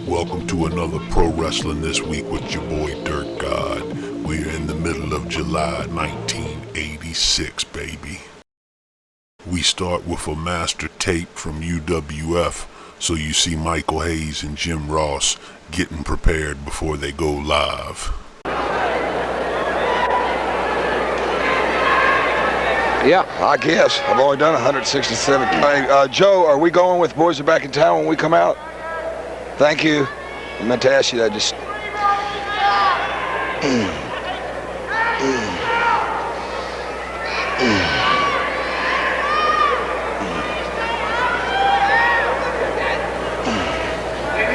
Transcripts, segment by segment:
Welcome to another Pro Wrestling This Week with your boy Dirt God. We're in the middle of July 1986, baby. We start with a master tape from UWF, so you see Michael Hayes and Jim Ross getting prepared before they go live. Yeah, I guess. I've only done 167. Hey, Joe, are we going with Boys Are Back in Town when we come out? Thank you. I meant to ask you that just... Ladies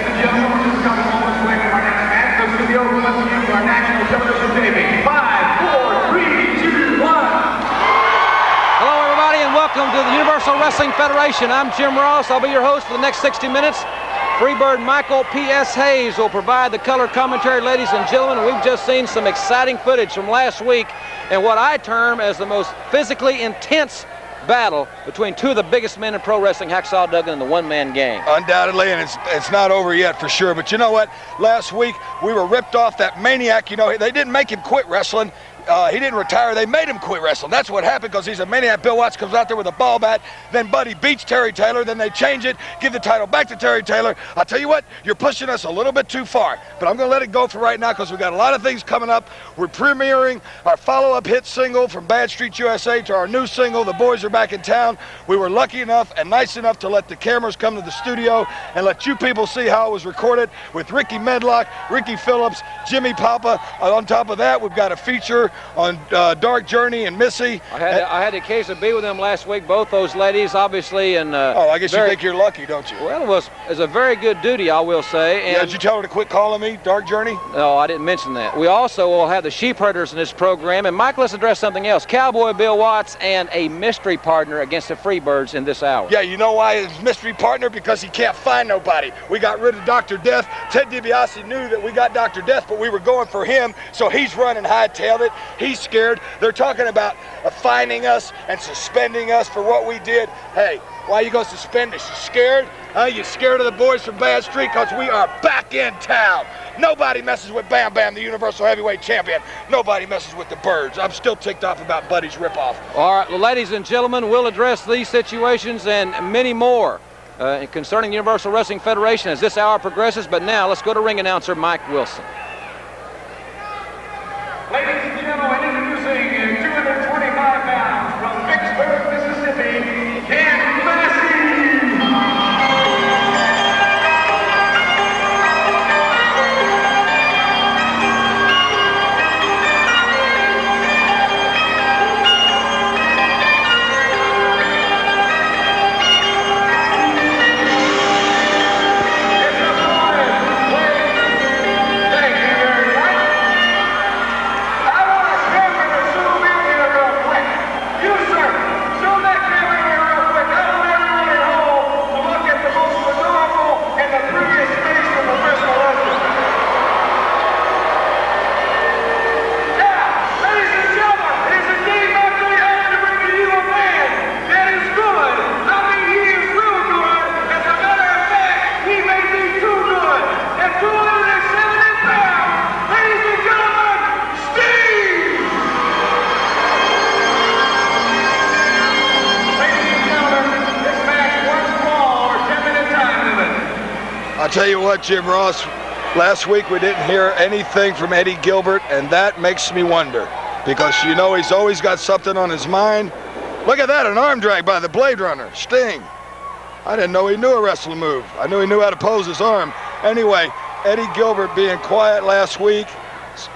and gentlemen, we're just coming moments away from our next match. So to the over once again to our national television taping. 5, 4, 3, 2, 1. Hello, everybody, and welcome to the Universal Wrestling Federation. I'm Jim Ross. I'll be your host for the next 60 minutes. Freebird Michael P.S. Hayes will provide the color commentary, ladies and gentlemen. We've just seen some exciting footage from last week and what I term as the most physically intense battle between two of the biggest men in pro wrestling, Hacksaw Duggan and the one-man gang. Undoubtedly, and it's not over yet for sure. But you know what? Last week, we were ripped off that maniac. You know, they didn't make him quit wrestling. He didn't retire. They made him quit wrestling. That's what happened because he's a maniac. Bill Watts comes out there with a ball bat. Then Buddy beats Terry Taylor. Then they change it, give the title back to Terry Taylor. I'll tell you what, you're pushing us a little bit too far. But I'm going to let it go for right now because we've got a lot of things coming up. We're premiering our follow-up hit single from Bad Street USA to our new single, The Boys Are Back in Town. We were lucky enough and nice enough to let the cameras come to the studio and let you people see how it was recorded with Ricky Medlock, Ricky Phillips, Jimmy Papa. On top of that, we've got a feature on Dark Journey and Missy. I had the occasion to be with them last week, both those ladies, obviously. And I guess you think you're lucky, don't you? Well, it was a very good duty, I will say. And yeah, did you tell her to quit calling me Dark Journey? No, I didn't mention that. We also will have the sheep herders in this program. And Mike, let's address something else. Cowboy Bill Watts and a mystery partner against the Freebirds in this hour. Yeah, you know why it's mystery partner? Because he can't find nobody. We got rid of Dr. Death. Ted DiBiase knew that we got Dr. Death, but we were going for him, so he's running hightailed it. He's scared. They're talking about fining us and suspending us for what we did. Hey, why you gonna suspend us? You scared? Huh? You scared of the boys from Bad Street? Because we are back in town. Nobody messes with Bam Bam, the Universal Heavyweight Champion. Nobody messes with the Birds. I'm still ticked off about Buddy's ripoff. All right, well, ladies and gentlemen, we'll address these situations and many more concerning the Universal Wrestling Federation as this hour progresses. But now, let's go to ring announcer Mike Wilson. Ladies and gentlemen, introducing 225 pounds from Vicksburg, Mississippi, Ken Massey. I'll tell you what, Jim Ross, last week we didn't hear anything from Eddie Gilbert, and that makes me wonder. Because, you know, he's always got something on his mind. Look at that, an arm drag by the Blade Runner, Sting. I didn't know he knew a wrestling move. I knew he knew how to pose his arm. Anyway, Eddie Gilbert being quiet last week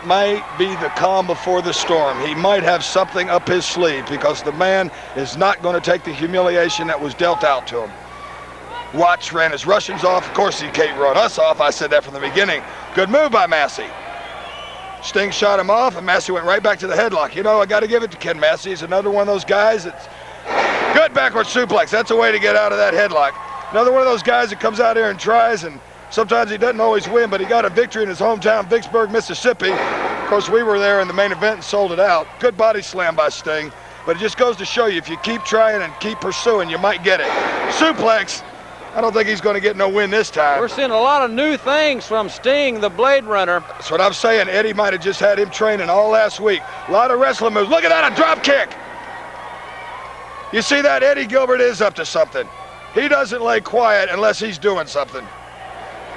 might be the calm before the storm. He might have something up his sleeve because the man is not going to take the humiliation that was dealt out to him. Watts ran his Russians off. Of course, he can't run us off. I said that from the beginning. Good move by Massey. Sting shot him off, and Massey went right back to the headlock. You know, I got to give it to Ken Massey. He's another one of those guys that's good backward suplex. That's a way to get out of that headlock. Another one of those guys that comes out here and tries, and sometimes he doesn't always win, but he got a victory in his hometown, Vicksburg, Mississippi. Of course, we were there in the main event and sold it out. Good body slam by Sting. But it just goes to show you, if you keep trying and keep pursuing, you might get it. Suplex. I don't think he's going to get no win this time. We're seeing a lot of new things from Sting, the Blade Runner. That's what I'm saying. Eddie might have just had him training all last week. A lot of wrestling moves. Look at that, a drop kick. You see that? Eddie Gilbert is up to something. He doesn't lay quiet unless he's doing something.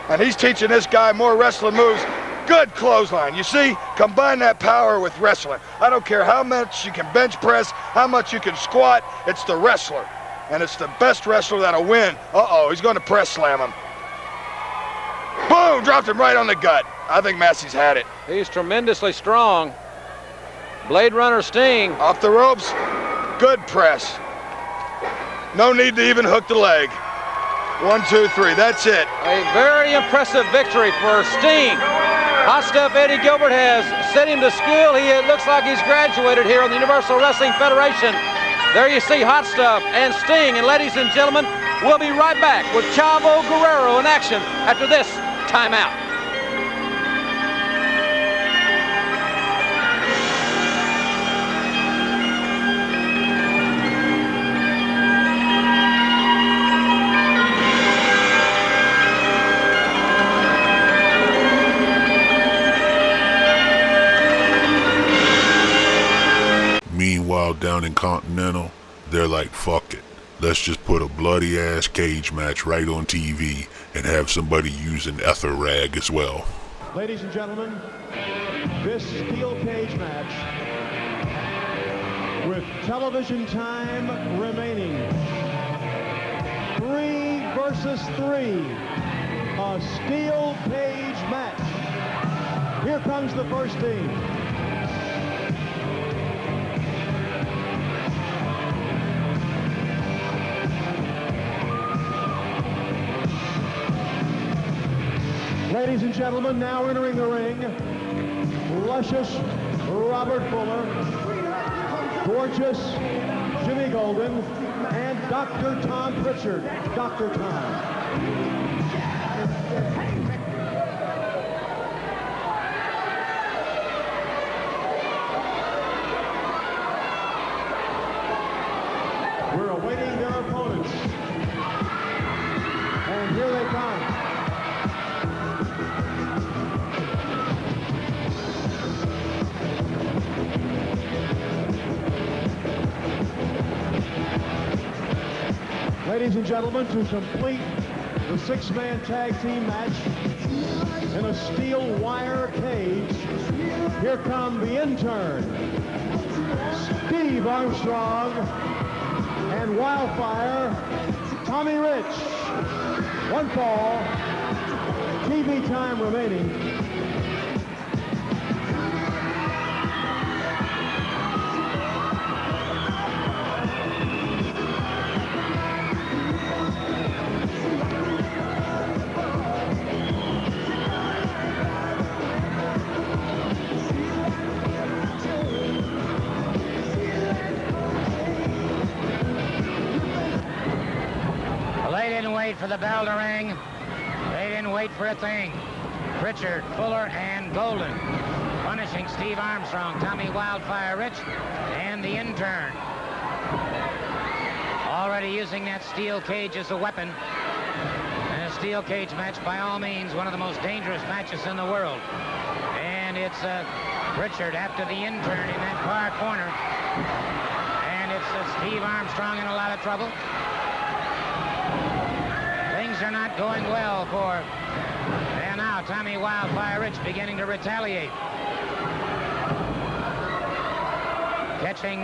And he's teaching this guy more wrestling moves. Good clothesline. You see, combine that power with wrestling. I don't care how much you can bench press, how much you can squat, it's the wrestler. And it's the best wrestler that'll win. Uh-oh, he's going to press slam him. Boom, dropped him right on the gut. I think Massey's had it. He's tremendously strong. Blade Runner Sting. Off the ropes, good press. No need to even hook the leg. 1, 2, 3, that's it. A very impressive victory for Sting. Hot Stuff Eddie Gilbert has set him to skill. It looks like he's graduated here on the Universal Wrestling Federation. There you see Hot Stuff and Sting. And ladies and gentlemen, we'll be right back with Chavo Guerrero in action after this timeout. Meanwhile, down in Continental, they're like, fuck it. Let's just put a bloody-ass cage match right on TV and have somebody use an ether rag as well. Ladies and gentlemen, this steel cage match with television time remaining. 3 versus 3. A steel cage match. Here comes the first team. Ladies and gentlemen, now entering the ring, luscious Robert Fuller, gorgeous Jimmy Golden, and Dr. Tom Pritchard. Dr. Tom. We're awaiting their opponents. And here they come. Ladies and gentlemen, to complete the 6-man tag team match in a steel wire cage, here come the intern, Steve Armstrong, and Wildfire, Tommy Rich. 1 fall, TV time remaining. For the bell to ring. They didn't wait for a thing. Pritchard, Fuller, and Golden punishing Steve Armstrong, Tommy Wildfire Rich, and the intern. Already using that steel cage as a weapon. And a steel cage match, by all means, one of the most dangerous matches in the world. And it's Pritchard after the intern in that far corner. And it's Steve Armstrong in a lot of trouble. Things are not going well for, and now Tommy Wildfire Rich beginning to retaliate. Catching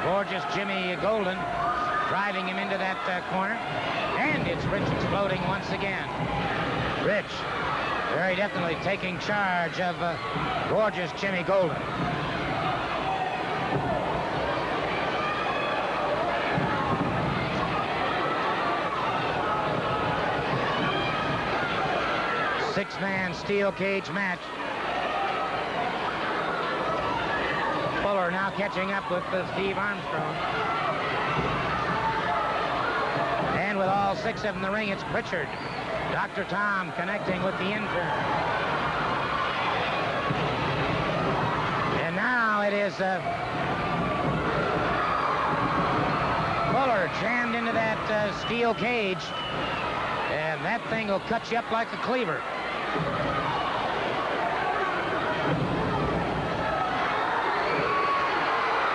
gorgeous Jimmy Golden, driving him into that corner, and it's Rich exploding once again. Rich very definitely taking charge of gorgeous Jimmy Golden. Six-man steel cage match. Fuller now catching up with Steve Armstrong. And with all 6 of them in the ring, it's Pritchard. Dr. Tom connecting with the intern. And now it is Fuller jammed into that steel cage, and that thing will cut you up like a cleaver.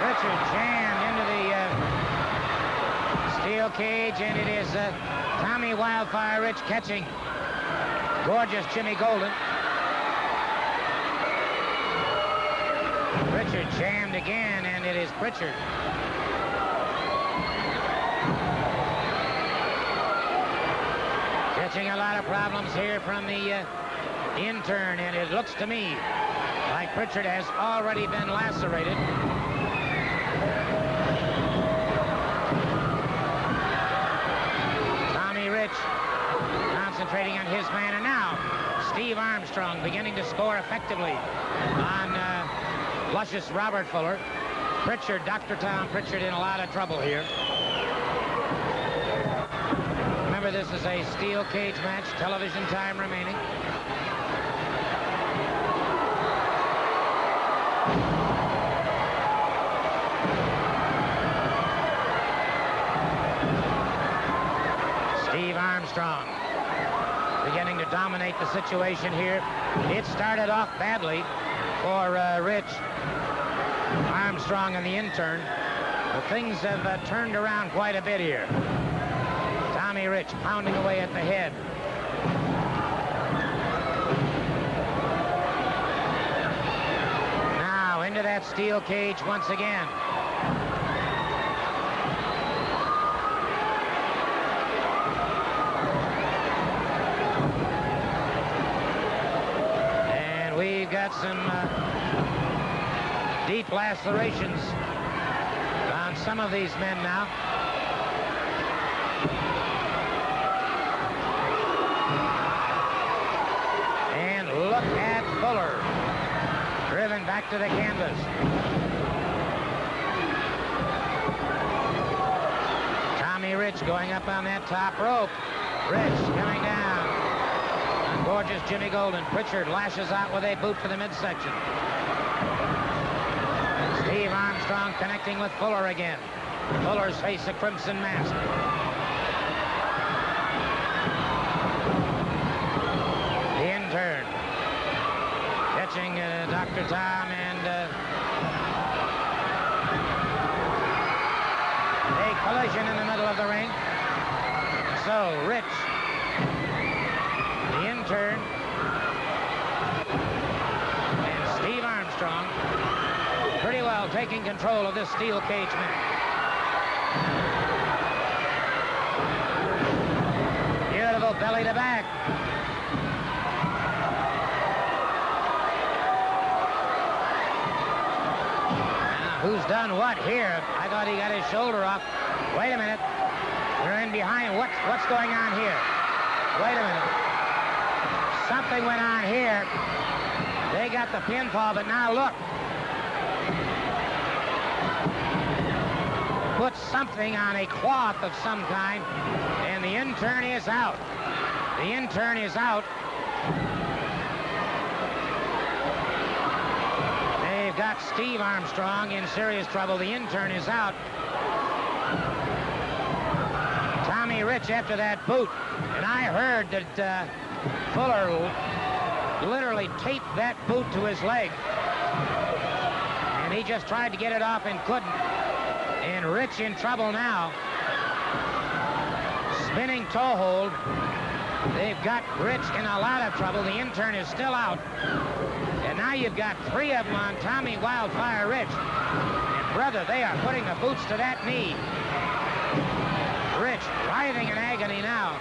Richard jammed into the steel cage, and it is Tommy Wildfire Rich catching gorgeous Jimmy Golden. Pritchard jammed again, and it is Pritchard. Catching a lot of problems here from the intern, and it looks to me like Pritchard has already been lacerated. Tommy Rich concentrating on his man, and now Steve Armstrong beginning to score effectively on luscious Robert Fuller. Pritchard, Dr. Tom Pritchard, in a lot of trouble here. Remember, this is a steel cage match, television time remaining. Steve Armstrong beginning to dominate the situation here. It started off badly for Rich Armstrong and the intern, but things have turned around quite a bit here. Tommy Rich pounding away at the head. Now into that steel cage once again. And we've got some deep lacerations on some of these men now. And look at Fuller, driven back to the canvas. Tommy Rich going up on that top rope. Rich coming down. Gorgeous Jimmy Golden. Pritchard lashes out with a boot to the midsection. Steve Armstrong connecting with Fuller again. Fuller's face a crimson mask. The intern catching Dr. Tom, and a collision in the middle of the ring. So Rich, the intern, and Steve Armstrong pretty well taking control of this steel cage match. Beautiful belly to back. Now, who's done what here? I thought he got his shoulder off. Wait a minute. They're in behind. What's going on here? Wait a minute. Something went on here. They got the pinfall, but now look. Put something on a cloth of some kind, and the intern is out. The intern is out. They've got Steve Armstrong in serious trouble. The intern is out. Tommy Rich after that boot. And I heard that Fuller literally taped that boot to his leg. And he just tried to get it off and couldn't. And Rich in trouble now. Spinning toe hold. They've got Rich in a lot of trouble. The intern is still out. And now you've got three of them on Tommy Wildfire Rich. And brother, they are putting the boots to that knee. Rich writhing in agony now.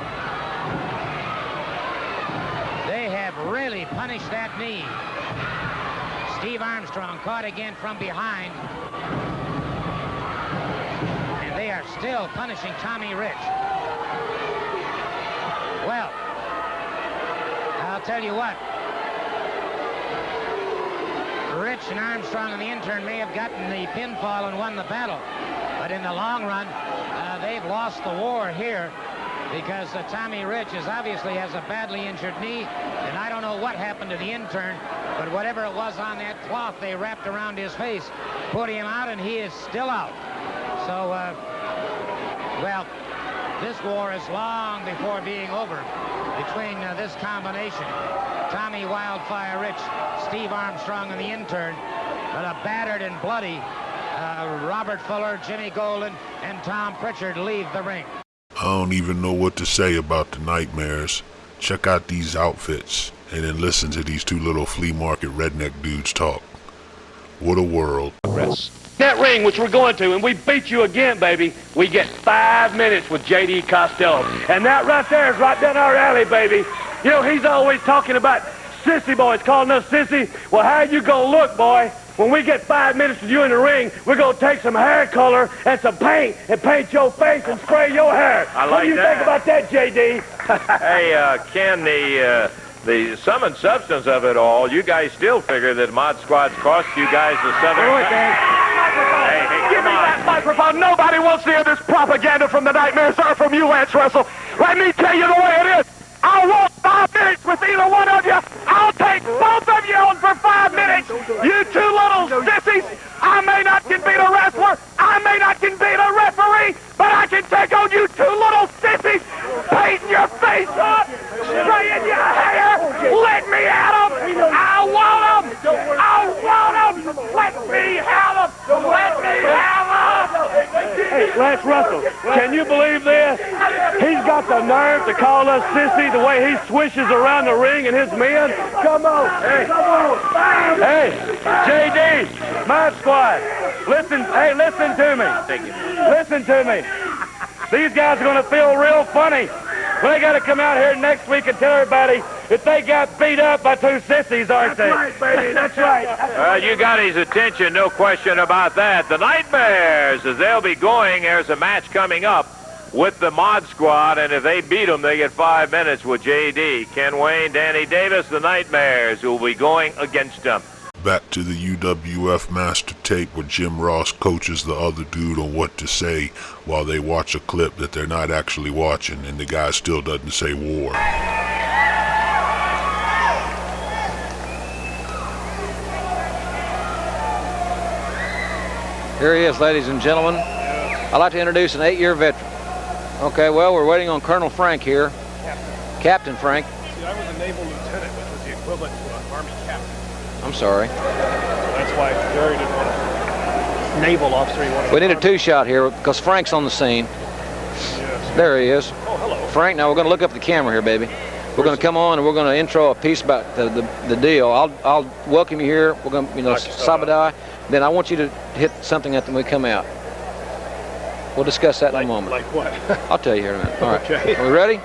They have really punished that knee. Steve Armstrong caught again from behind. And they are still punishing Tommy Rich. Well, I'll tell you what. Rich and Armstrong and the intern may have gotten the pinfall and won the battle. But in the long run, they've lost the war here because Tommy Rich obviously has a badly injured knee. And I don't know what happened to the intern, but whatever it was on that cloth they wrapped around his face put him out, and he is still out. So, well, This war is long before being over between this combination. Tommy Wildfire Rich, Steve Armstrong, and the intern, but a battered and bloody Robert Fuller, Jimmy Golden, and Tom Pritchard leave the ring. I don't even know what to say about the Nightmares. Check out these outfits and then listen to these two little flea market redneck dudes talk. What a world. That ring, which we're going to, and we beat you again, baby, we get 5 minutes with J.D. Costello. And that right there is right down our alley, baby. You know, he's always talking about sissy boys, calling us sissy. Well, how you gonna look, boy? When we get 5 minutes with you in the ring, we're gonna take some hair color and some paint and paint your face and spray your hair. I like what do you that. think about that, J.D.? Hey, Ken, the sum and substance of it all, you guys still figure that Mod Squad's cost you guys the Southern... Hey, Give me that microphone. Nobody wants to hear this propaganda from the Nightmares or from you, Lance Russell. Let me tell you the way it is. I want 5 minutes with either one of you. I'll take both of you on for 5 minutes. You two little sissies. I may not can beat a wrestler. I may not can beat a referee. But I can take on you two little sissies. Painting your face up. Spraying your hair. Let me at them. I want them. I want them. Let me have them. Let me have them. Hey, Lance Russell, can you believe this? He's got the nerve to call us sissy the way he swishes around the ring and his men. Come on. Hey, come on. Hey, J.D., Mod Squad, listen to me. Thank you. Listen to me. These guys are going to feel real funny. Well, they got to come out here next week and tell everybody that they got beat up by two sissies, aren't they? That's right, baby. That's right. You got his attention, no question about that. The Nightmares, as they'll be going, there's a match coming up with the Mod Squad, and if they beat them, they get 5 minutes with J.D. Ken Wayne, Danny Davis, the Nightmares, who will be going against them. Back to the UWF master tape where Jim Ross coaches the other dude on what to say while they watch a clip that they're not actually watching, and the guy still doesn't say war. Here he is, ladies and gentlemen. I'd like to introduce an 8-year veteran. Okay, well, we're waiting on Colonel Frank here. Captain Frank. See, I was a naval lieutenant, which was the equivalent to an Army captain. I'm sorry. That's why Jerry didn't want a naval officer. He wanted We need a 2-shot here because Frank's on the scene. Yes. There he is. Oh, hello. Frank, now we're going to look up the camera here, baby. We're going to come on and we're going to intro a piece about the deal. I'll welcome you here. We're going to, sabadai. Then I want you to hit something at them when we come out. We'll discuss that in a moment. Like what? I'll tell you here in a minute. All right. Okay. Are we ready?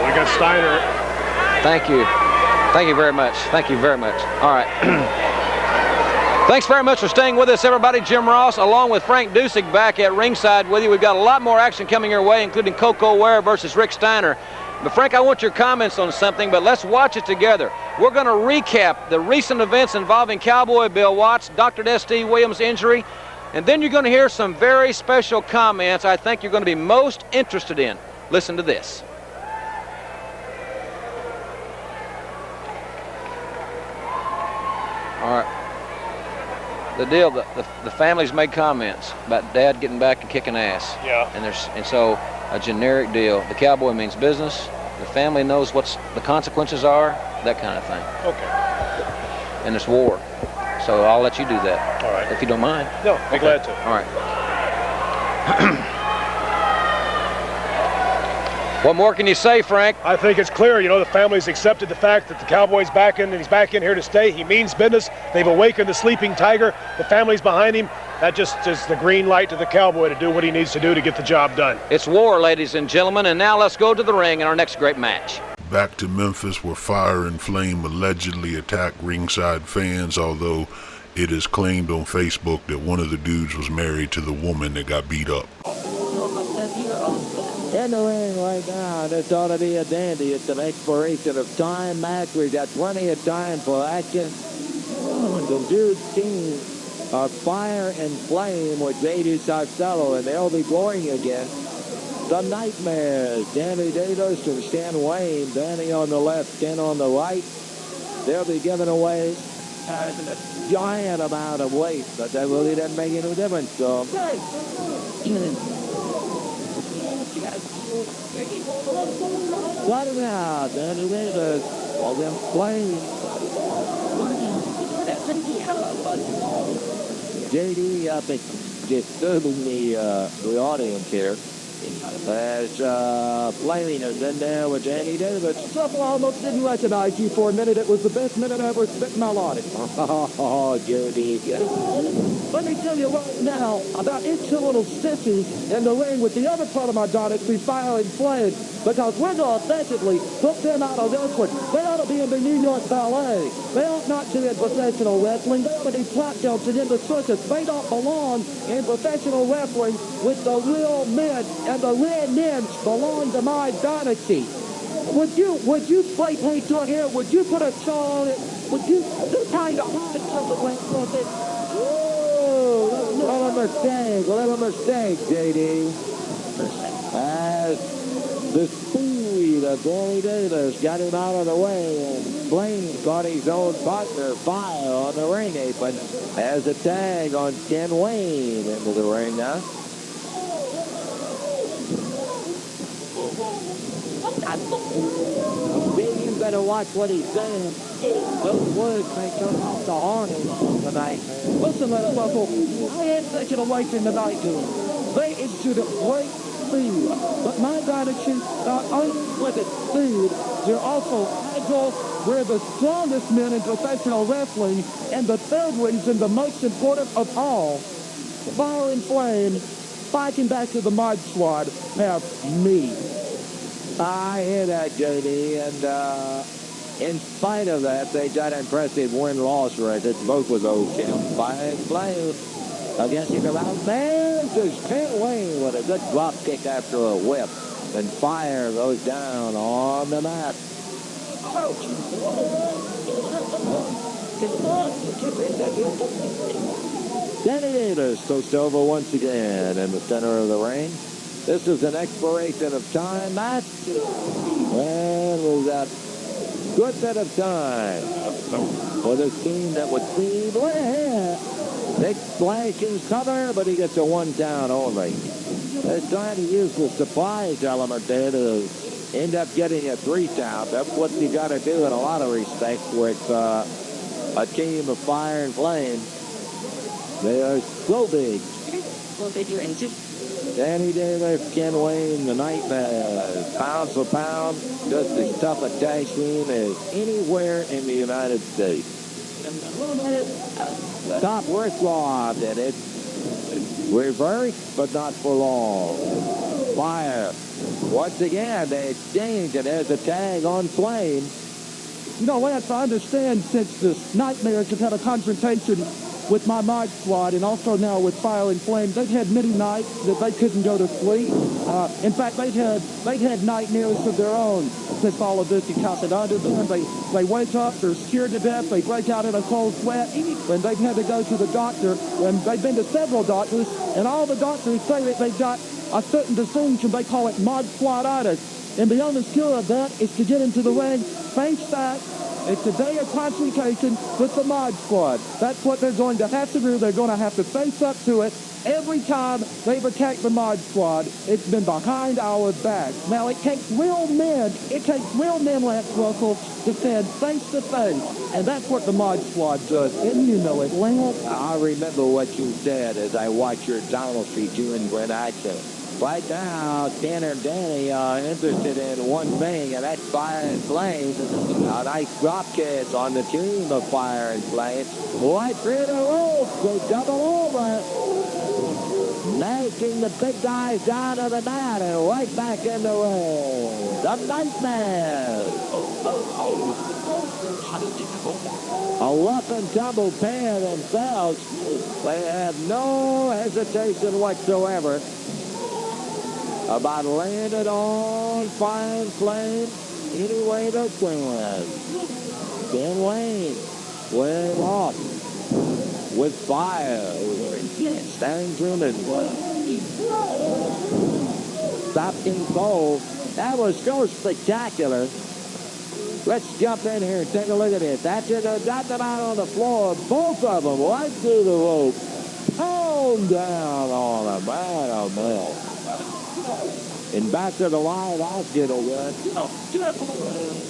We got Steiner. Thank you. Thank you very much. Thank you very much. All right. Thanks very much for staying with us, everybody. Jim Ross, along with Frank Dusek, back at ringside with you. We've got a lot more action coming your way, including Coco Ware versus Rick Steiner. But Frank, I want your comments on something, but let's watch it together. We're going to recap the recent events involving Cowboy Bill Watts, Dr. S.D. Williams' injury, and then you're going to hear some very special comments I think you're going to be most interested in. Listen to this. All right. The deal, the family's made comments about Dad getting back and kicking ass. Yeah. And so a generic deal. The cowboy means business. The family knows what the consequences are, that kind of thing. Okay. And it's war. So I'll let you do that. All right. If you don't mind. No, I'll be glad to. All right. What more can you say, Frank? I think it's clear, the family's accepted the fact that the Cowboy's back in, and he's back in here to stay. He means business. They've awakened the sleeping tiger. The family's behind him. That just is the green light to the Cowboy to do what he needs to do to get the job done. It's war, ladies and gentlemen, and now let's go to the ring in our next great match. Back to Memphis, where Fire and Flame allegedly attacked ringside fans, although it is claimed on Facebook that one of the dudes was married to the woman that got beat up. In the ring right now, and it's ought to be a dandy. It's an exploration of time match. We've got plenty of time for action. The dude's team are Fire and Flame with J.D. Costello, and they'll be going against the Nightmares. Danny Davis and Stan Wayne. Danny on the left, Ken on the right. they'll be giving away a giant amount of weight, but that really doesn't make any difference. So, what about Danny Davis? All them flames. JD up at disturbing the audience here. As Flaming is in there with Danny Davis. I almost didn't recognize you for a minute. It was the best minute I ever spent in my life. Oh, Judy. Let me tell you right now about these two little sissies in the ring with the other part of my dynasty, Fire and Flame, because we're going to effectively put them out of this one. They ought to be in the New York Ballet. They ought not to be in professional wrestling. They ought to be black belts and in the circus. They don't belong in professional wrestling with the real men, and the real men belong to my dynasty. Would you play paint here? Would you put a shawl on it? Would you kind of hide something with it? What a mistake, JD. As the speed of Danny Davis got him out of the way, and Blaine caught his own partner, Fire, on the ring apron. Has a tag on Ken Wayne into the ring now. You better watch what he's saying. Those words may turn off the horn tonight. Listen, little Buckle, I ain't taking away from the night to them. They exude great speed, but my dynasty not only with its speed, they're also agile. We're the strongest men in professional wrestling, and the third reason, the most important of all, Fire and Flame, fighting back to the Mod Squad, have me. I hear that, JD, and in spite of that, they got impressive win-loss records, both with those teams. Fire and Flame against him around there. Just Ken Wayne with a good drop kick after a whip, and Fire goes down on the mat. Danny Davis toast over once again in the center of the ring. This is an expiration of time match. And we've got a good bit of time for this team that would seem Big Blank is cover, but he gets a one down only. They're trying to use the surprise element there to end up getting a 3 count. That's what you got to do in a lot of respects with a team of Fire and Flame. They are so big. Danny Davis, Ken Wayne, the Nightmare, pound for pound, just as tough a tag team as anywhere in the United States. Top wrestler did it. Reverse, but not for long. Fire. Once again, they exchange, and there's a tag on Flame. You know, Lance, I understand since the Nightmares have had a confrontation with my Mod Squad and also now with Fire and Flame, they've had many nights that they couldn't go to sleep. In fact, they've had nightmares of their own since all of this has happened under them. They wake up, they're scared to death, they break out in a cold sweat, and they've had to go to the doctor. And they've been to several doctors, and all the doctors say that they've got a certain disease, and they call it Mod Squaditis. And the only cure of that is to get into the ring, face back. It's a day of confrontation with the Mod Squad. That's what they're going to have to do. They're going to have to face up to it. Every time they've attacked the Mod Squad, it's been behind our back. Now, it takes real men, Lance Russell, to stand face to face. And that's what the Mod Squad does. And you know it, Lance. I remember what you said as I watched your dynasty doing great action. Right now, Ken and Danny are interested in one thing, and that's Fire and Flame. A nice drop kick on the team of Fire and Flame. Right through the ropes, they double over. Knocking the big guys down to the mat and right back in the ring. The Nightmare. A rough and tumble pair themselves. They have no hesitation whatsoever about laying it on Fire and Flame any way they can. Ken Wayne way off with Fire. Standing through and stopped in cold. That was so spectacular. Let's jump in here and take a look at it. That's it. Got them out on the floor. Both of them right through the rope. Home down on them. Man, oh, man. And back to the line, I'll get away.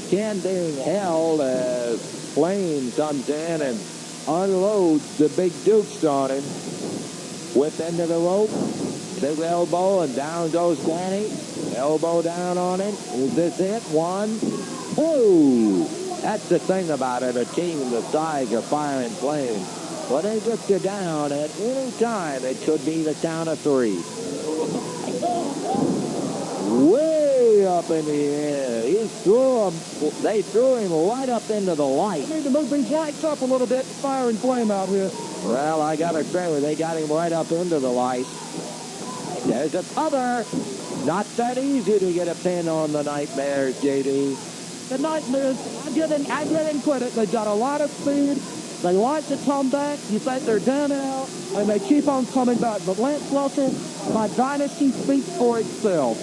Ken being held as Flame comes in and unloads the big dukes on him. Whip into the rope. Big elbow, and down goes Danny. Elbow down on him. Is this it? 1, 2. That's the thing about it. A team the size of Fire and Flame. When they get you down at any time, it could be the count of 3. Way up in the air. They threw him right up into the light. Need to move these lights up a little bit. Fire and Flame out here. Well, I got to say, they got him right up into the light. There's a cover. Not that easy to get a pin on the Nightmares, JD. The Nightmares, I didn't quit it. They got a lot of speed. They like to come back. You think they're down and out, and they keep on coming back. But Lance Russell, my dynasty speaks for itself.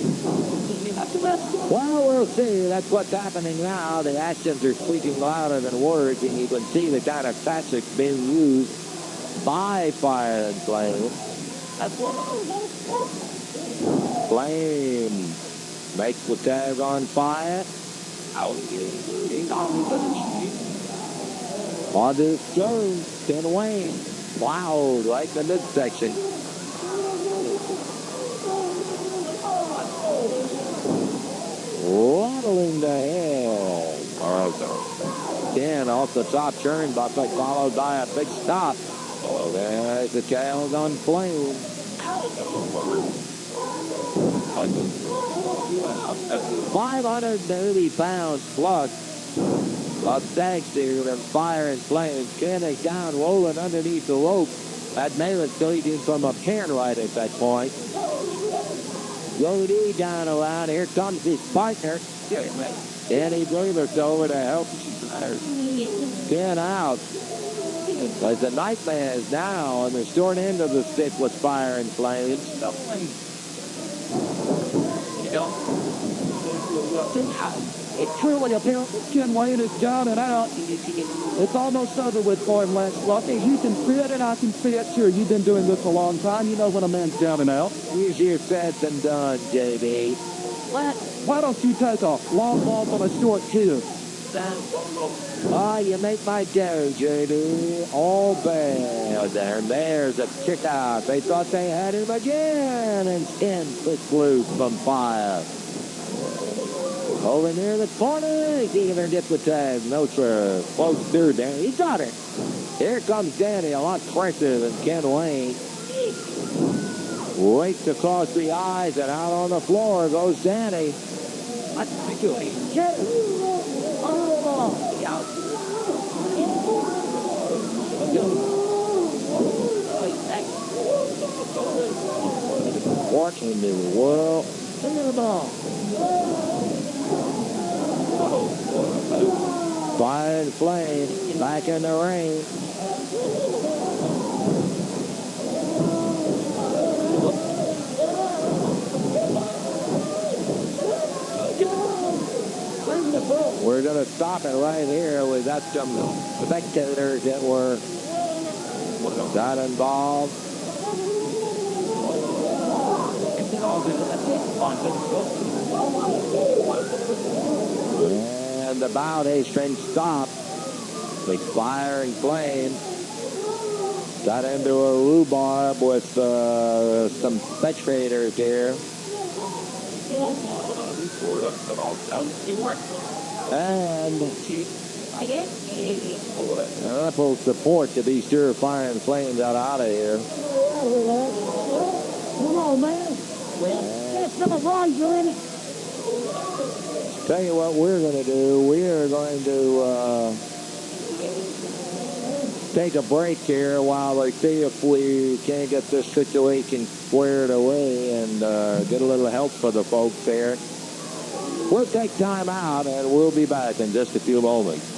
Well, we'll see. That's what's happening now. The actions are speaking louder than words, and you can see the kind of tactics being used by Fire and Flame. Flame makes the tag on Fire. On this turn, Ken Wayne plowed right in the midsection. Rattling the hell. Ken off the top turnbuckle, followed by a big stop. Oh, there's the tails on Flame. 530 pounds plus of tag team and Fire and Flame. Ken is down, rolling underneath the rope. That Malin's leading from a can right at that point. Jody down around. Here comes his partner. Danny Brewer's over to help. Ken out. As the Nightmares now on the short end of the stick with Fire and Flame. It truly appears Ken Wayne is down and out. It's almost over with for him, Lance Russell. You can see it and I can see it. Sure, you've been doing this a long time. You know when a man's down and out. Easier said than done, JB. Why don't you take a long ball from a short cue? Oh, you make my day, JD. All bad there. There's a kick out. They thought they had him again. And Ken puts loose from Fire. Over near the corner. He's even get the tag. No, sir. Close through there. He got it. Here comes Danny. A lot fresher than Ken Wayne. Rakes across the eyes and out on the floor goes Danny. What's he doing? What in the world? Fire and Flame back in the ring. We're going to stop it right here. We got some spectators that were got involved. And about a straight stop. With Fire and Flame. Got into a rhubarb with some spectators here. And ample support to be sure Fire and Flame got out of here. Come on, man. That's number 1, you're in it. Tell you what we're going to do. We are going to take a break here while I see if we can't get this situation squared away and get a little help for the folks there. We'll take time out and we'll be back in just a few moments.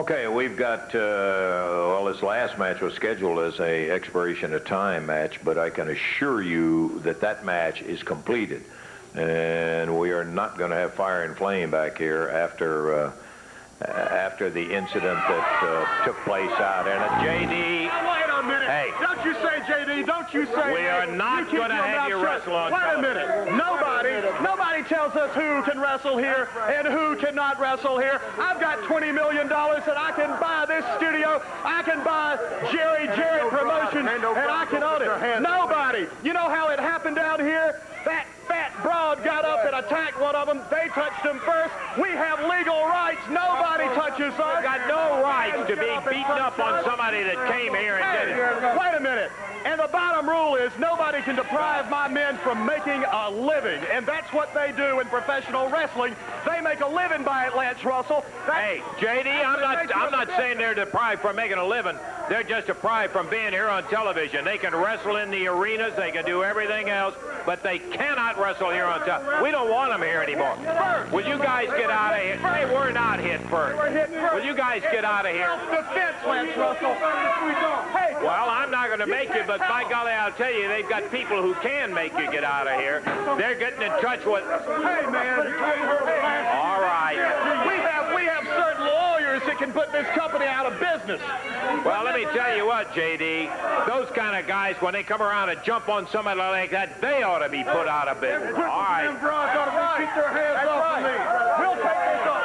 Okay, we've got, well, this last match was scheduled as a expiration of time match, but I can assure you that that match is completed. And we are not going to have fire and flame back here after the incident that took place out there. And JD... Wait a minute. Hey. Don't you say, JD, don't you say... We are not going to have you wrestle on Wait a television. minute. Nobody tells us who can wrestle here and who cannot wrestle here. I've got $20 million that I can buy this studio. I can buy Jerry Jarrett Promotions, and I can own it. Nobody. You know how it happened down here? That fat broad got up and attacked one of them. They touched him first. We have legal rights. Nobody touches us. We've got no right to be beaten up on somebody that came here and did it. Wait a minute. And the bottom rule is nobody can deprive my men from making a living. And that's what they do in professional wrestling. They make a living by it, Lance Russell. Hey, JD, I'm not saying they're deprived from making a living. They're just deprived from being here on television. They can wrestle in the arenas. They can do everything else, but they cannot wrestle here on television. We don't want them here anymore. Will you guys get out of here? They were not hit first. Will you guys get out of here? Self-defense, Lance Russell. Well, I'm not going to make you, but by golly, I'll tell you, they've got people who can make you get out of here. They're getting in touch with... Hey, man. All right. We have certain lawyers that can put this company out of business. Well, let me tell you what, JD, those kind of guys, when they come around and jump on somebody like that, they ought to be put out of business. All right. Them broads ought to keep their hands off of me. We'll take this off.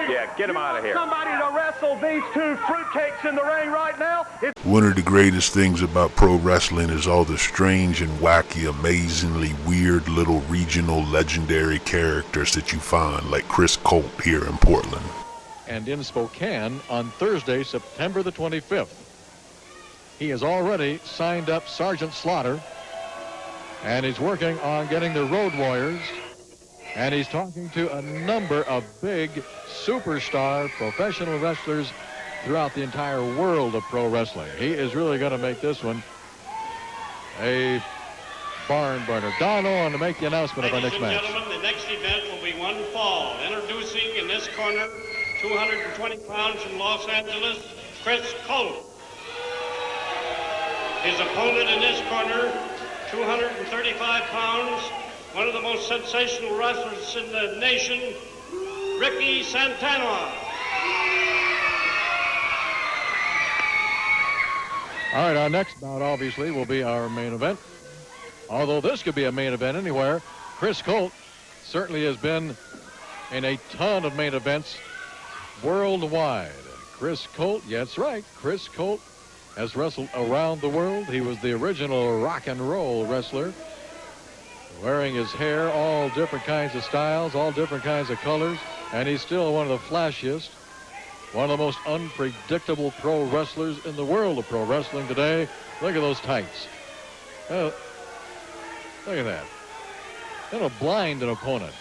Yeah, get them out of here. Somebody to wrestle these two fruitcakes in the ring right now. One of the greatest things about pro wrestling is all the strange and wacky, amazingly weird little regional legendary characters that you find, like Chris Colt here in Portland. And in Spokane on Thursday, September the 25th. He has already signed up Sergeant Slaughter, and he's working on getting the Road Warriors, and he's talking to a number of big superstar professional wrestlers throughout the entire world of pro wrestling. He is really going to make this one a barn burner. Don Owen to make the announcement of our next match. Ladies and gentlemen, the next event will be one fall. Introducing in this corner, 220 pounds from Los Angeles, Chris Colt. His opponent in this corner, 235 pounds, one of the most sensational wrestlers in the nation, Ricky Santana. All right, our next bout obviously will be our main event. Although this could be a main event anywhere, Chris Colt certainly has been in a ton of main events worldwide. Chris Colt, yeah, that's right, Chris Colt has wrestled around the world. He was the original rock and roll wrestler, wearing his hair all different kinds of styles, all different kinds of colors, and he's still one of the flashiest, one of the most unpredictable pro wrestlers in the world of pro wrestling today. Look at those tights. Look at that. That'll blind an opponent.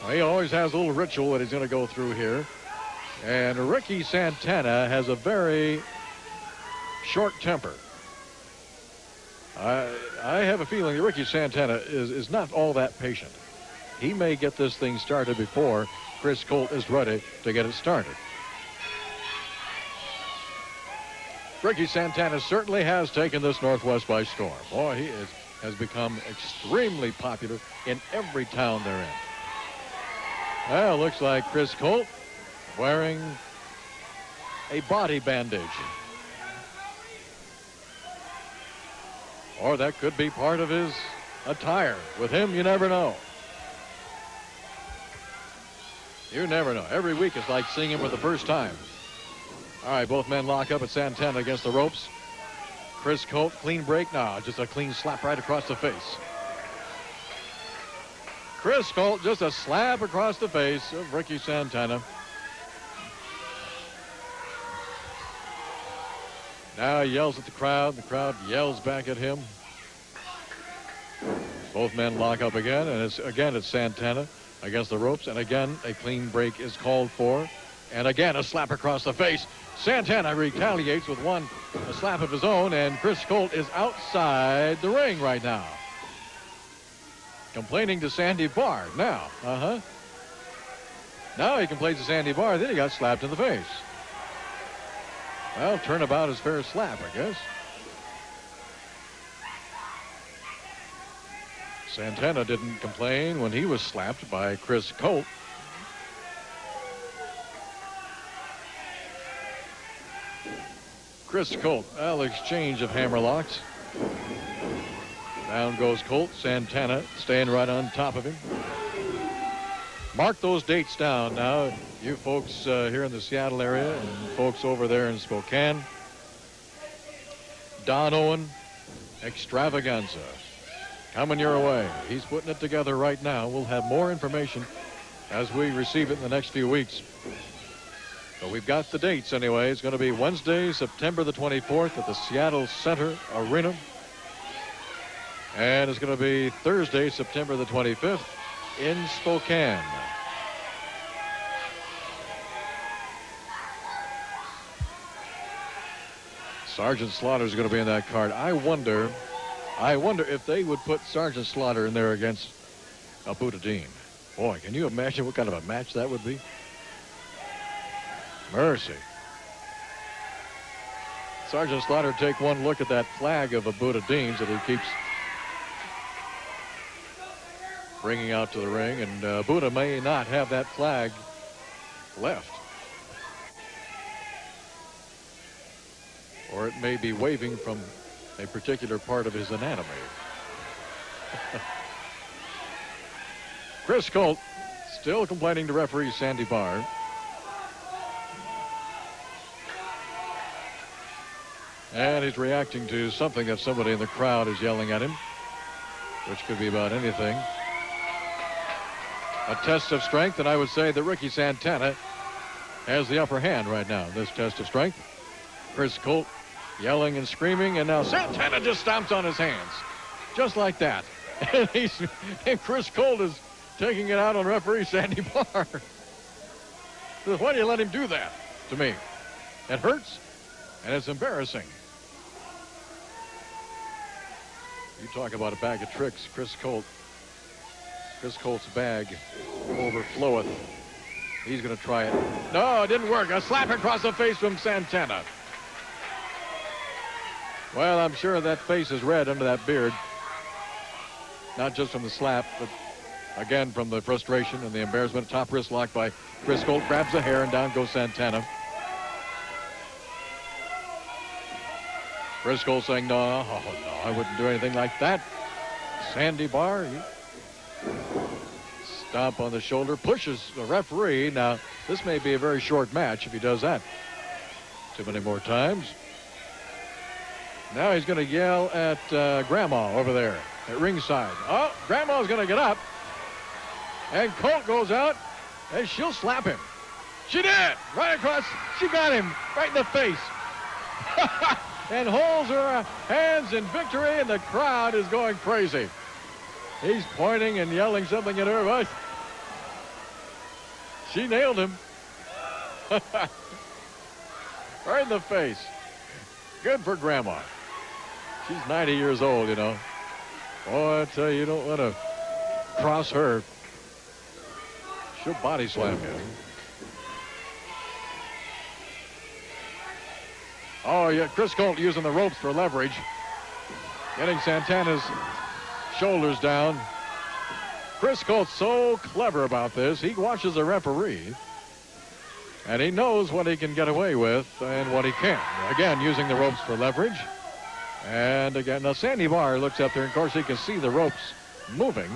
Well, he always has a little ritual that he's going to go through here. And Ricky Santana has a very short temper. I have a feeling that Ricky Santana is not all that patient. He may get this thing started before Chris Colt is ready to get it started. Ricky Santana certainly has taken this Northwest by storm. Boy, he has become extremely popular in every town they're in. Well, looks like Chris Colt wearing a body bandage. Or that could be part of his attire. With him, you never know. You never know. Every week it's like seeing him for the first time. All right, both men lock up at Santana against the ropes. Chris Colt, clean break. No, just a clean slap right across the face. Chris Colt, just a slap across the face of Ricky Santana. Now he yells at the crowd. The crowd yells back at him. Both men lock up again, and it's Santana against the ropes, and again a clean break is called for, and again a slap across the face. Santana retaliates with a slap of his own, and Chris Colt is outside the ring right now, complaining to Sandy Barr now. Now he complains to Sandy Barr. Then he got slapped in the face. Well, turnabout is fair slap, I guess. Santana didn't complain when he was slapped by Chris Colt. Chris Colt, well, exchange of hammerlocks. Down goes Colt. Santana staying right on top of him. Mark those dates down now, you folks here in the Seattle area and folks over there in Spokane. Don Owen Extravaganza coming your way. He's putting it together right now. We'll have more information as we receive it in the next few weeks. But we've got the dates anyway. It's going to be Wednesday, September the 24th at the Seattle Center Arena. And it's going to be Thursday, September the 25th in Spokane. Sergeant Slaughter is going to be in that card. I wonder if they would put Sergeant Slaughter in there against Buddha Dean. Boy, can you imagine what kind of a match that would be? Mercy. Sergeant Slaughter take one look at that flag of Buddha Dean's that he keeps bringing out to the ring, and Buddha may not have that flag left. Or it may be waving from a particular part of his anatomy. Chris Colt still complaining to referee Sandy Barr. And he's reacting to something that somebody in the crowd is yelling at him, which could be about anything. A test of strength, and I would say that Ricky Santana has the upper hand right now in this test of strength. Chris Colt yelling and screaming, and now Santana just stomps on his hands. Just like that. And Chris Colt is taking it out on referee Sandy Barr. Why do you let him do that to me? It hurts, and it's embarrassing. You talk about a bag of tricks, Chris Colt's bag overfloweth. He's going to try it. No, it didn't work. A slap across the face from Santana. Well, I'm sure that face is red under that beard. Not just from the slap, but again from the frustration and the embarrassment. Top wrist lock by Chris Colt. Grabs the hair and down goes Santana. Chris Colt saying, no, I wouldn't do anything like that. Sandy Barr, stomp on the shoulder, pushes the referee. Now, this may be a very short match if he does that too many more times. Now he's going to yell at Grandma over there at ringside. Oh, Grandma's going to get up. And Colt goes out, and she'll slap him. She did. Right across. She got him right in the face. And holds her hands in victory, and the crowd is going crazy. He's pointing and yelling something at her. But she nailed him. Right in the face. Good for Grandma. She's 90 years old, you know. Boy, I tell you, you don't want to cross her. She'll body slam you. Oh, yeah, Chris Colt using the ropes for leverage. Getting Santana's shoulders down. Chris Colt's so clever about this. He watches the referee, and he knows what he can get away with and what he can't. Again, using the ropes for leverage. And again, now Sandy Barr looks up there, and of course he can see the ropes moving,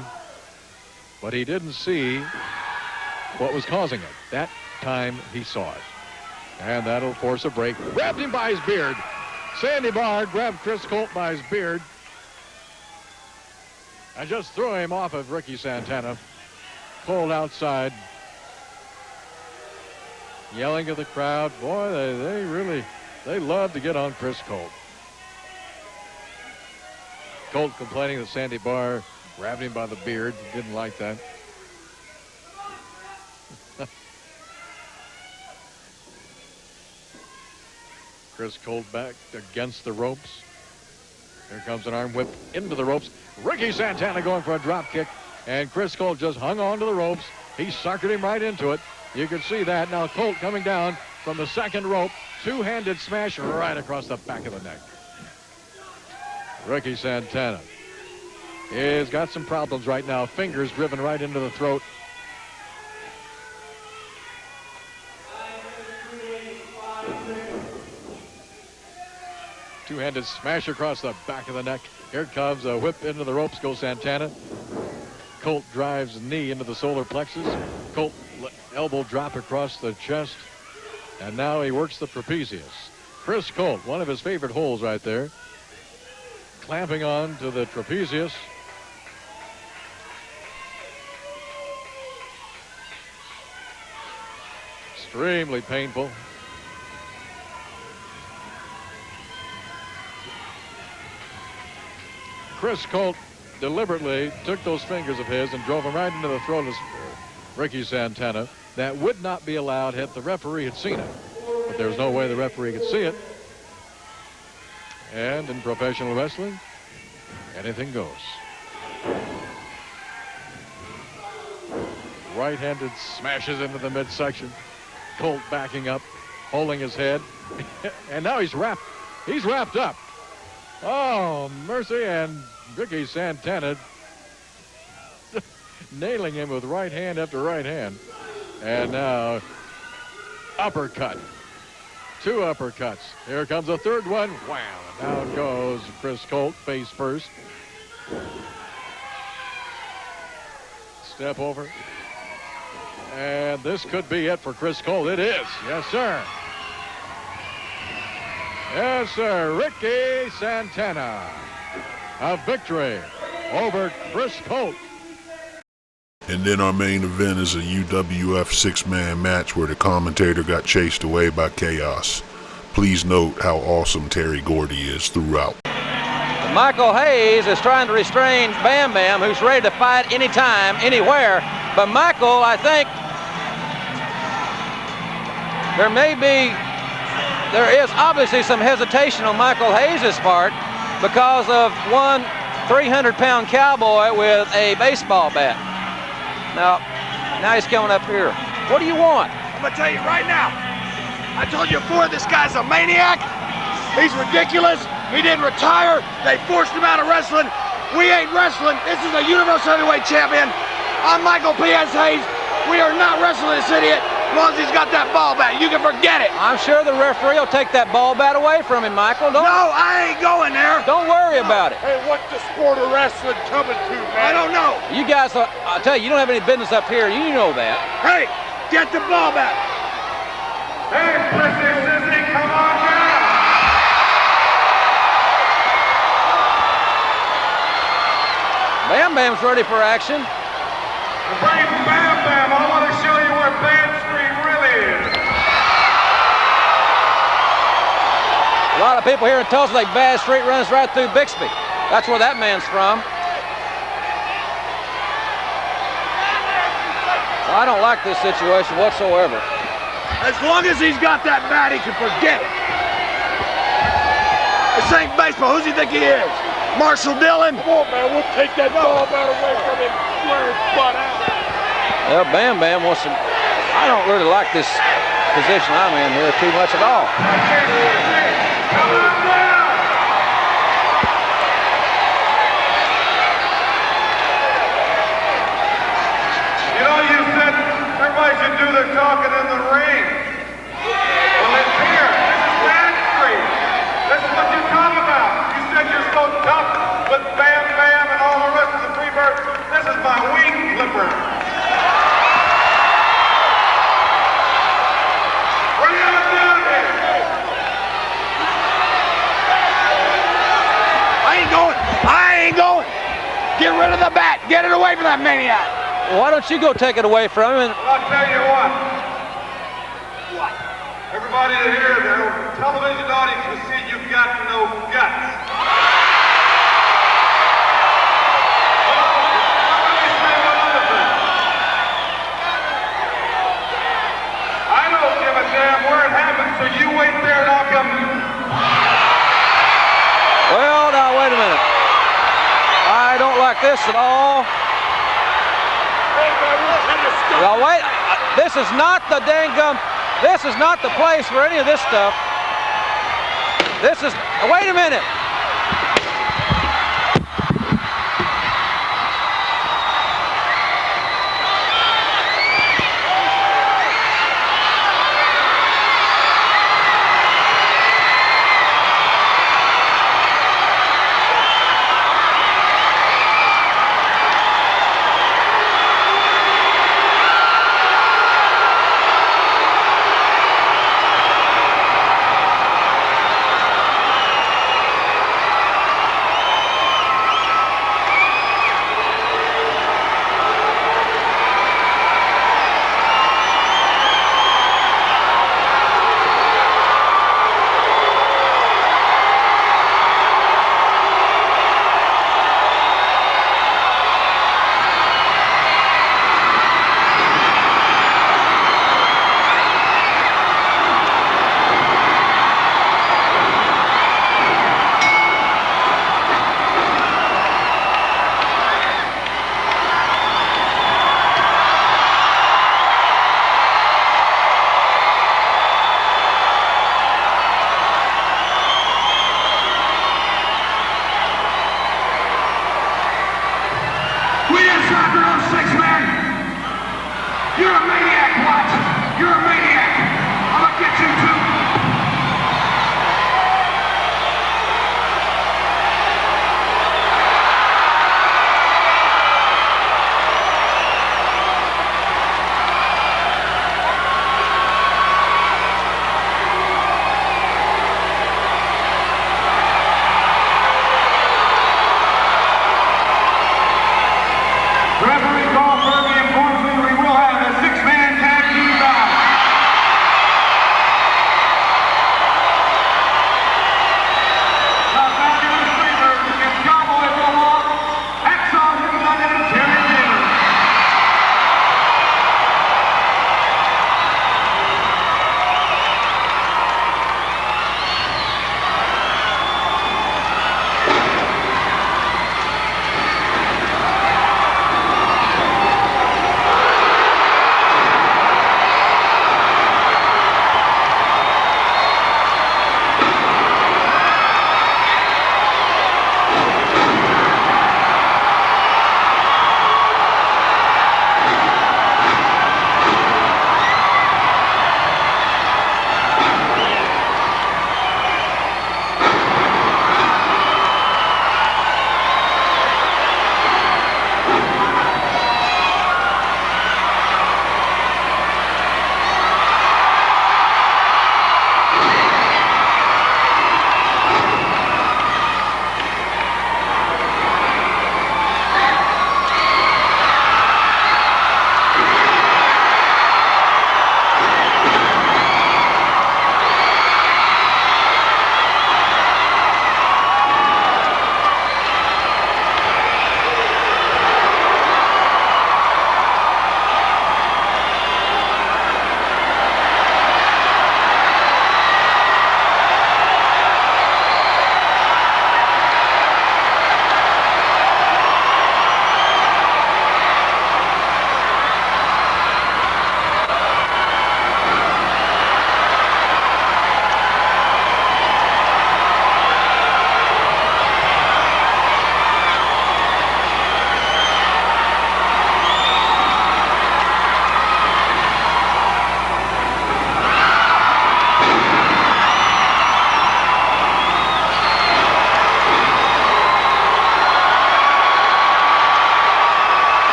but he didn't see what was causing it. That time he saw it. And that'll force a break. Grabbed him by his beard. Sandy Barr grabbed Chris Colt by his beard and just threw him off of Ricky Santana. Colt outside, yelling at the crowd. Boy, they love to get on Chris Colt. Colt complaining that Sandy Barr grabbed him by the beard. Didn't like that. Chris Colt back against the ropes. Here comes an arm whip into the ropes. Ricky Santana going for a drop kick, and Chris Colt just hung on to the ropes. He suckered him right into it. You can see that. Now Colt coming down from the second rope. Two-handed smash right across the back of the neck. Ricky Santana has got some problems right now. Fingers driven right into the throat. Two-handed smash across the back of the neck. Here comes a whip into the ropes, goes Santana. Colt drives knee into the solar plexus. Colt elbow drop across the chest. And now he works the trapezius. Chris Colt, one of his favorite holds right there. Clamping on to the trapezius. Extremely painful. Chris Colt deliberately took those fingers of his and drove them right into the throat of Ricky Santana. That would not be allowed had the referee had seen it. But there's no way the referee could see it. And in professional wrestling, anything goes. Right-handed smashes into the midsection. Colt backing up, holding his head. And now he's wrapped up. Oh, mercy, and Ricky Santana nailing him with right hand after right hand. And now, uppercut. Two uppercuts. Here comes a third one. Wow, down goes Chris Colt, face first. Step over. And this could be it for Chris Colt. It is. Yes, sir. Yes, sir. Ricky Santana. A victory over Chris Colt. And then our main event is a UWF six-man match where the commentator got chased away by Chaos. Please note how awesome Terry Gordy is throughout. Michael Hayes is trying to restrain Bam Bam, who's ready to fight anytime, anywhere. But Michael, I think there is obviously some hesitation on Michael Hayes' part because of one 300-pound cowboy with a baseball bat. Now he's coming up here. What do you want? I'm gonna tell you right now. I told you before, this guy's a maniac. He's ridiculous. He didn't retire. They forced him out of wrestling. We ain't wrestling. This is a Universal Heavyweight Champion. I'm Michael P.S. Hayes. We are not wrestling this idiot as long as he's got that ball bat. You can forget it. I'm sure the referee will take that ball bat away from him, Michael. No, I ain't going there. Don't worry about it. Hey, what's the sport of wrestling coming to, man? I don't know. You guys, I'll tell you, you don't have any business up here. You know that. Hey, get the ball back. Hey, Prissy Sissy, come on down. Bam Bam's ready for action. Bring Bam Bam. I want to show you where Bam Street really is. A lot of people here in Tulsa think Bad Street runs right through Bixby. That's where that man's from. Well, I don't like this situation whatsoever. As long as he's got that bat, he can forget it. This ain't baseball. Who's he think he is? Marshall Dillon? Come on, man. We'll take that ball bat away from him. Wear his butt out. Well, Bam Bam wants to... I don't really like this position I'm in here too much at all. Come on down. You know, you said everybody should do their talking in the ring. Well, it's here. This is Bad Street. This is what you're talking about. You said you're so tough with Bam Bam and all the rest of the Freebirds. This is my wing flipper. Bring it on down here. I ain't going. Get rid of the bat. Get it away from that maniac. Why don't you go take it away from him? I'll tell you what. What? Everybody here, the television audience will see you've got no guts. I don't give a damn where it happens, so you wait there and I'll come. Well, now, wait a minute. I don't like this at all. Now, wait. This is not the this is not the place for any of this stuff. This is, wait a minute.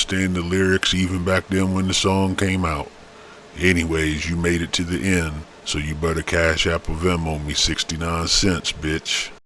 understand the lyrics even back then when the song came out. Anyways, you made it to the end, so you better Cash App or Venmo me 69 cents, bitch.